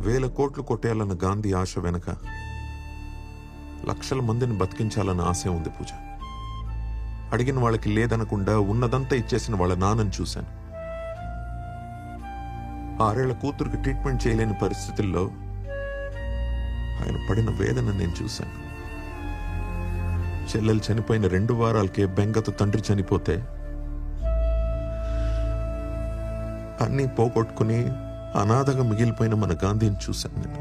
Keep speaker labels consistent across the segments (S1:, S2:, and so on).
S1: వేల కోట్లు కొట్టేయాలన్న గాంధీ ఆశ వెనక లక్షల మందిని బతికించాలన్న ఆశ ఉంది పూజ. అడిగిన వాళ్ళకి లేదనకుండా ఉన్నదంతా ఇచ్చేసిన వాళ్ళ నాన్నని చూశాను. 6 ఏళ్ల కూతురికి ట్రీట్మెంట్ చేయలేని పరిస్థితుల్లో ఆయన పడిన వేదన నేను చూశాను. చెల్లెలు చనిపోయిన 2 వారాలకే బెంగతో తండ్రి చనిపోతే అన్నీ పోగొట్టుకుని అనాథగా మిగిలిపోయిన మన గాంధీని చూశాను నేను.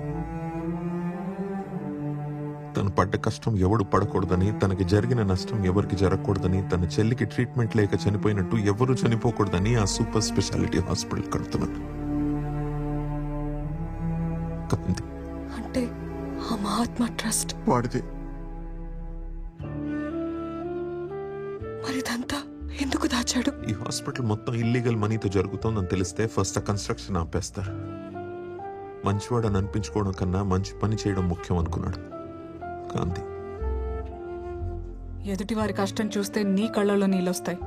S1: తను పడ్డ కష్టం ఎవడు పడకూడదని, తనకి జరిగిన నష్టం ఎవరికి జరగకూడదని, తన చెల్లికి ట్రీట్మెంట్ లేక చనిపోయినట్టు ఎవరు చనిపోకూడదని ఆ సూపర్ స్పెషాలిటీ హాస్పిటల్ కడుతున్నాడు.
S2: అంటే ఆ మహాత్మా ట్రస్ట్
S3: వాడితే
S2: మరి ఇదంతా ఎందుకు దాచాడు?
S1: ఈ హాస్పిటల్ మొత్తం ఇల్లీగల్ మనీతో జరుగుతోందని తెలిస్తే ఫస్ట్ ఆ కన్స్ట్రక్షన్ ఆపేస్తారు. మంచివాడని అనిపించుకోవడం కన్నా మంచి పని చేయడం ముఖ్యం అనుకున్నాడు గాంధీ.
S4: ఎదుటి వారి కష్టం చూస్తే నీ కళ్ళలో నీళ్ళొస్తాయి.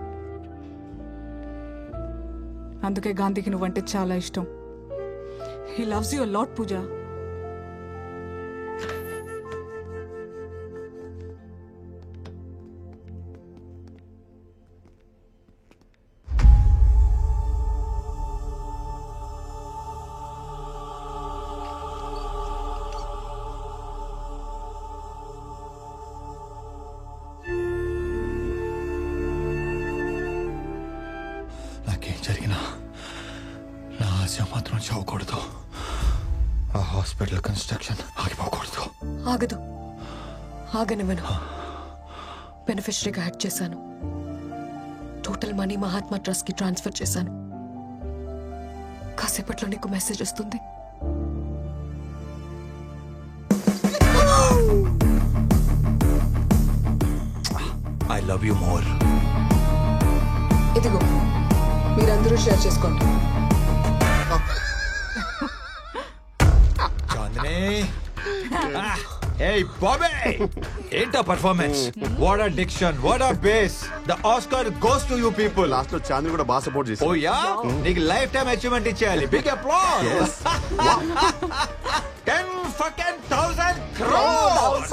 S4: అందుకే గాంధీకి నువ్వంటే చాలా ఇష్టం. He loves you a lot Pooja.
S5: నాకేం జరిగినా నా ఆశ మాత్రం చావకూడదు. ఆ హాస్పిటల్ కన్స్ట్రక్షన్ ఆగిపోకూడదు.
S2: ఆగదు, ఆగనివ్వను. బెనిఫిషరీగా యాడ్ చేశాను. టోటల్ మనీ మహాత్మా ట్రస్ట్ కి ట్రాన్స్ఫర్ చేశాను. కాసేపట్లో నీకు మెసేజ్ వస్తుంది.
S5: I love you more.
S2: ఇదిగో మీరందరూ షేర్ చేసుకోండి.
S5: చాందిని, hey Bobby, ఏంటా performance? What a diction, what a bass. The Oscar goes to you people.
S3: Last లో చాంద్ని కూడా బాగా సపోర్ట్ చేశారు.
S5: ఓ యా, నీకు లైఫ్ టైం అచీవ్మెంట్ ఇచ్చేయాలి. Big applause. 10,000 crores.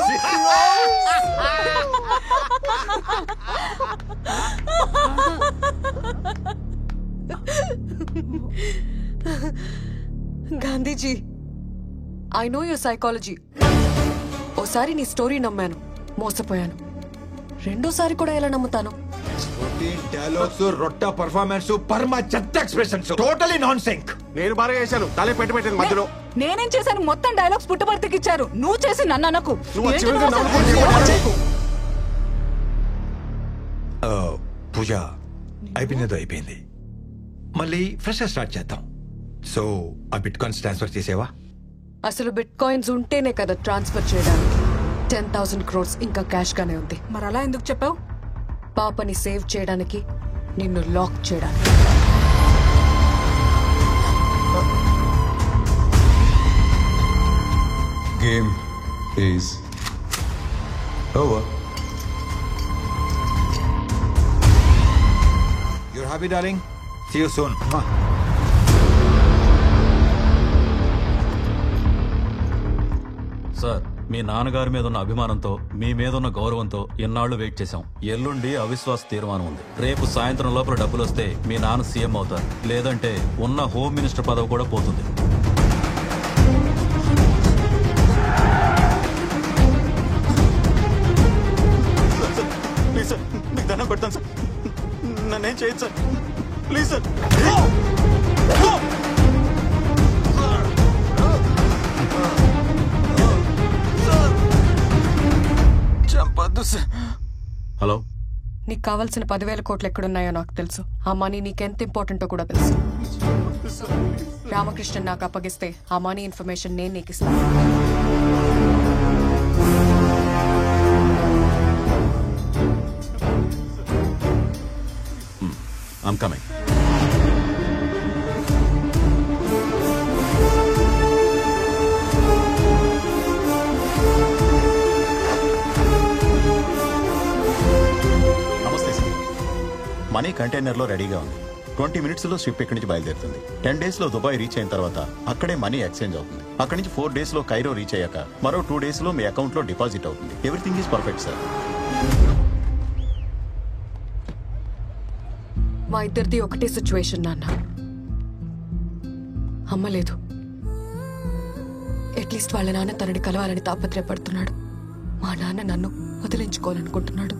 S2: Gandhiji, I know your psychology. ఓసారి నీ స్టోరీ నమ్మాను, మోసపోయాను. రెండోసారి కూడా ఎలా నమ్ముతాను?
S5: డైలాగ్స్, రొట్ట పర్ఫార్మెన్స్, పర్మ చెత్త ఎక్స్ప్రెషన్స్, టోటలీ నాన్ సింక్.
S3: నేను బాగా చేశాను, తలే పెట్టాను మధ్యలో.
S4: నేనేం చేశాను? మొత్తం డైలాగ్స్ పుట్టబర్తికి ఇచ్చారు. నువ్వు చేసి నన్ను అనకు.
S5: పూజ, అయిపోయింది. మళ్ళీ ఫ్రెష్ స్టార్ట్ చేద్దాం. సో ఆ బిట్ కాయిన్స్ ట్రాన్స్ఫర్ చేసేవా?
S2: అసలు బిట్ కాయిన్స్ ఉంటేనే కదా ట్రాన్స్ఫర్ చేయడానికి. 10,000 crores ఇంకా క్యాష్ గానే ఉంది.
S4: మరి అలా ఎందుకు చెప్పావు?
S2: పాపని సేవ్ చేయడానికి, నిన్ను లాక్ చేయడానికి.
S6: Game is over.
S5: You're happy, darling? See you soon.
S7: Sir, మీ నాన్నగారి మీద ఉన్న అభిమానంతో, మీ మీద ఉన్న గౌరవంతో ఇన్నాళ్లు వెయిట్ చేశాం. ఎల్లుండి అవిశ్వాస తీర్మానం ఉంది. రేపు సాయంత్రం లోపల డబ్బులు వస్తే మీ నాన్న సీఎం అవుతారు. లేదంటే ఉన్న హోమ్ మినిస్టర్ పదవి కూడా పోతుంది.
S6: ప్లీజ్ సార్, మీకు దండం పెడతాను సార్, నన్నేం చేయదు సార్, ప్లీజ్ సార్. చంపద్దు సార్.
S7: హలో,
S2: నీకు కావాల్సిన 10,000 కోట్లు ఎక్కడున్నాయో నాకు తెలుసు. ఆ మనీ నీకెంత ఇంపార్టెంటో కూడా తెలుసు. రామకృష్ణ నాకు అప్పగిస్తే ఆ మనీ ఇన్ఫర్మేషన్ నేను నీకు ఇస్తాను.
S7: I'm coming.
S6: నమస్తే సార్, మనీ కంటైనర్లో రెడీగా ఉంది. 20 minutes లో షిప్ ఇక్కడి నుంచి బయలుదేరుతుంది. 10 days లో దుబాయ్ రీచ్ అయిన తర్వాత అక్కడే మనీ ఎక్స్చేంజ్ అవుతుంది. అక్కడి నుంచి 4 days లో కైరో రీచ్ అయ్యాక మరో 2 days లో మీ అకౌంట్ లో డిపాజిట్ అవుతుంది. Everything is perfect sir.
S2: మా ఇద్దరిది ఒకటే సిచ్యువేషన్ నాన్న. అమ్మ లేదు. అట్లీస్ట్ వాళ్ళ నాన్న తనని కలవాలని తాపత్రయపడుతున్నాడు. మా నాన్న నన్ను వదిలించుకోవాలనుకుంటున్నాడు.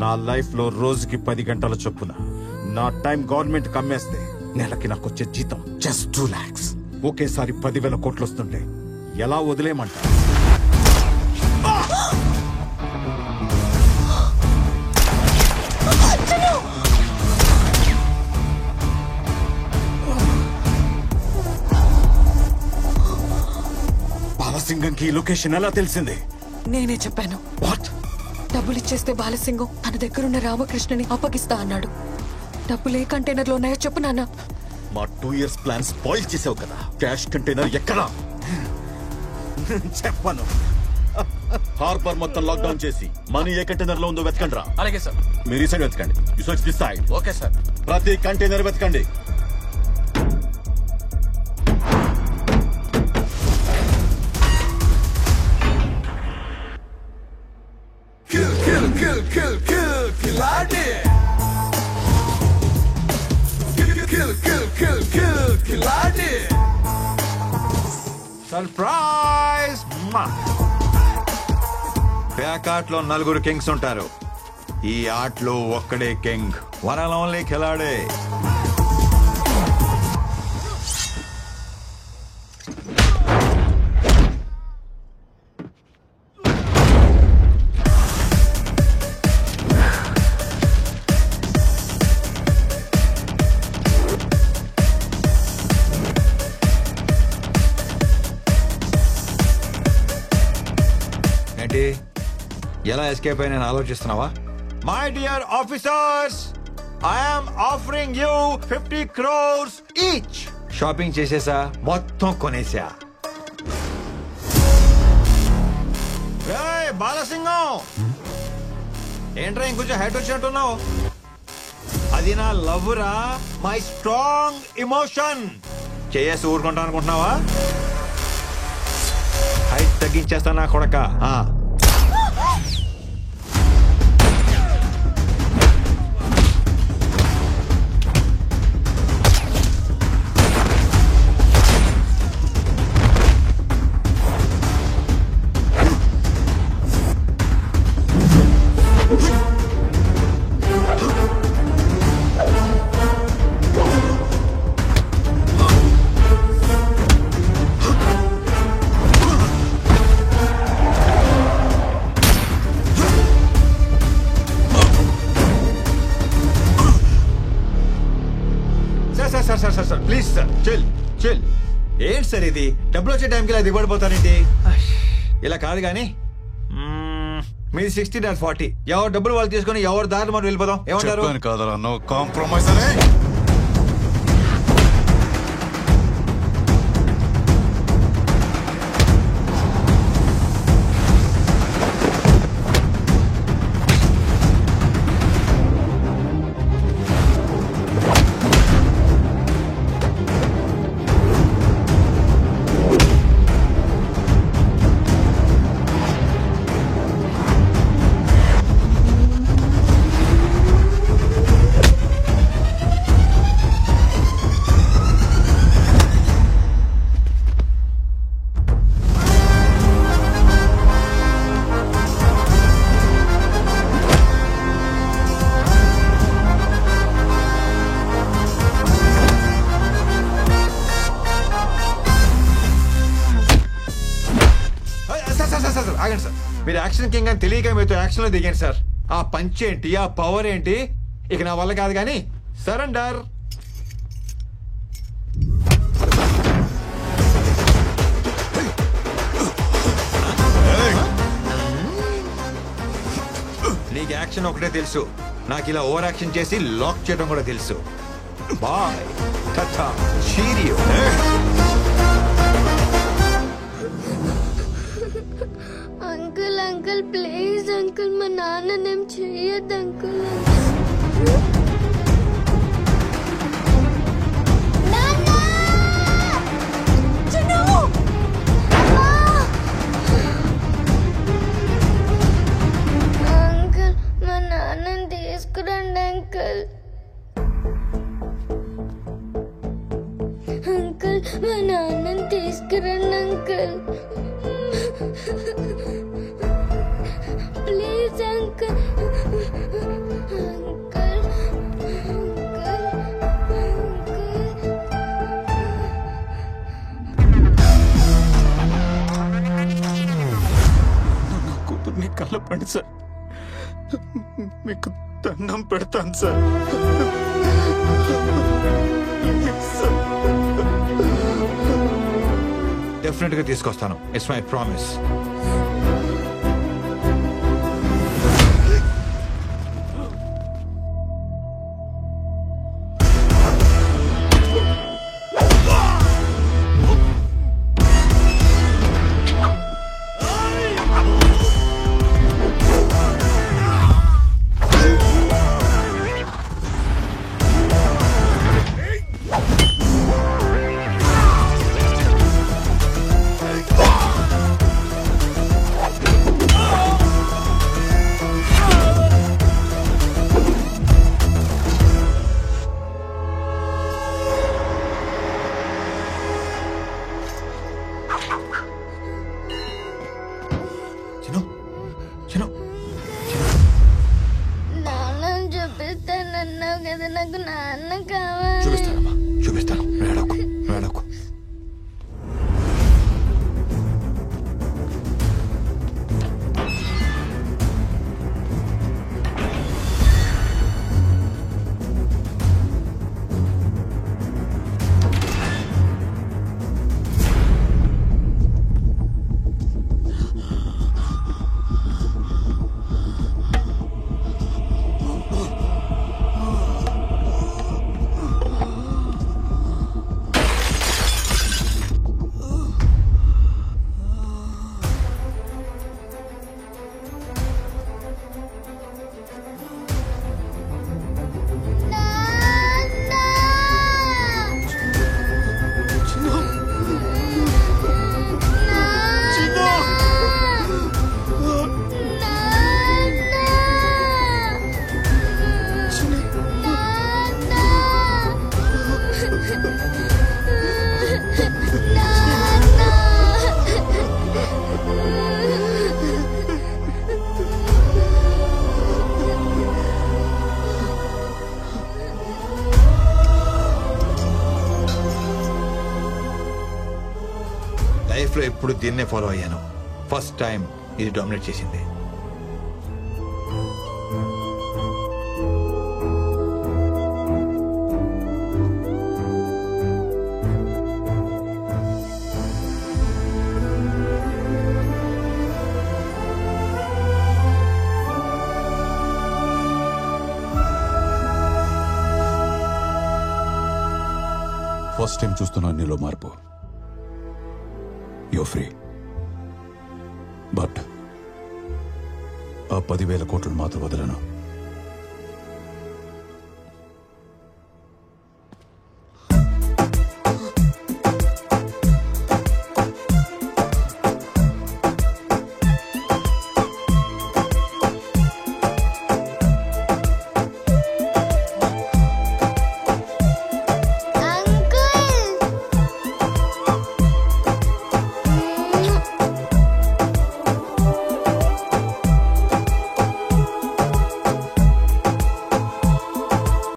S8: నా లైఫ్ లో రోజుకి 10 గంటల చొప్పున నా టైం గవర్నమెంట్ కమ్మేస్తే నెలకి నాకు వచ్చే జీతం జస్ట్ 2 lakhs. ఒకేసారి 10,000 కోట్లు వస్తుంటే ఎలా వదిలేయమంట? బాలసింగంకి లొకేషన్ ఎలా తెలిసింది?
S2: నేనే చెప్పాను.
S8: వాట్?
S2: డబ్బులు ఇచ్చేస్తే బాలసింగం తన దగ్గరున్న రామకృష్ణని అప్పగిస్తా అన్నాడు. డబ్బులు ఏ కంటైనర్లో ఉన్నాయో చెప్పు నాన్న.
S6: మా 2 years ప్లాన్ స్పాయిల్ చేసావు కదా. క్యాష్ కంటైనర్ ఎక్కడా?
S8: చెప్పను.
S6: హార్బర్ మొత్తం లాక్డౌన్ చేసి మనీ ఏ కంటైనర్ లో ఉందో వెతకండి రా.
S7: అలాగే సార్.
S6: మీరు ఈ సైడ్ వెతకండి. You search this side.
S7: Okay sir.
S6: ప్రతి కంటైనర్ వెతకండి.
S5: సర్ప్రైజ్! ప్యాక్ ఆటలో 4 కింగ్స్ ఉంటారు. ఈ ఆటలో ఒక్కడే కింగ్, వన్ అండ్ ఓన్లీ ఖిలాడే. ఎలా ఎస్కేప్ అయినా ఆలోచిస్తున్నావా? My dear officers, I'm offering you 50 crores each. Shopping చేసేసా, మొత్తం కొనేసా. బాలసింగం ఏంట్రా ఇంకొంచెం హైట్ వచ్చినట్టున్నావు? అది నా లవ్ రా, మై స్ట్రాంగ్ ఇమోషన్. చేసి ఊరుకుంటా అనుకుంటున్నావా? హైట్ తగ్గించేస్తా నా కొడక. Sir please sir, chill chill. ఏంటి సార్ ఇది? డబ్బులు వచ్చే టైంకి ఇలా దిగబడిపోతారేంటి? ఇలా కాదు కానీ మీది 60 నాది 40. ఎవరు డబ్బులు వాళ్ళు తీసుకొని ఎవరు దారి మనం వెళ్ళిపోదాం. ఏమంటారు?
S3: కాదరా, నో కాంప్రమైజ్ అనే.
S5: ఆగండి సార్, మీరు యాక్షన్ కింగ్ అని తెలియక మీతో యాక్షన్ లో దిగాను సార్. ఆ పంచ్ ఏంటి, ఆ పవర్ ఏంటి, ఇక నా వల్ల కాదు కానీ సరెండర్. నీకు యాక్షన్ ఒకటే తెలుసు, నాకు ఇలా ఓవర్ యాక్షన్ చేసి లాక్ చేయడం కూడా తెలుసు. Bye tata cheerio.
S9: Uncle uncle please uncle, మా నాన్ననేం చెయ్యద్దు అంకుల్. మా నాన్నని తీసుకురండి అంకుల్. Please uncle. అంకుల్
S6: నా కూతుర్ని కలపండి సార్, మీకు దండం పెడతాను సార్.
S5: డెఫినెట్ గా తీసుకొస్తాను. It's my promise.
S9: నాన్నని చూపిస్తానన్నావు కదా, నాకు నాన్న కావాలి.
S5: చూపిస్తానమ్మా, చూపిస్తాను. వేడకు వేడకు. లైఫ్ లో ఎప్పుడు దీన్నే ఫాలో అయ్యాను. ఫస్ట్ టైం ఇది డామినేట్ చేసింది.
S10: ఫస్ట్ టైం చూస్తున్నాను నీలో మార్పు. యో ఫ్రీ, బట్ ఆ 10,000 కోట్లు మాత్రం వదలను.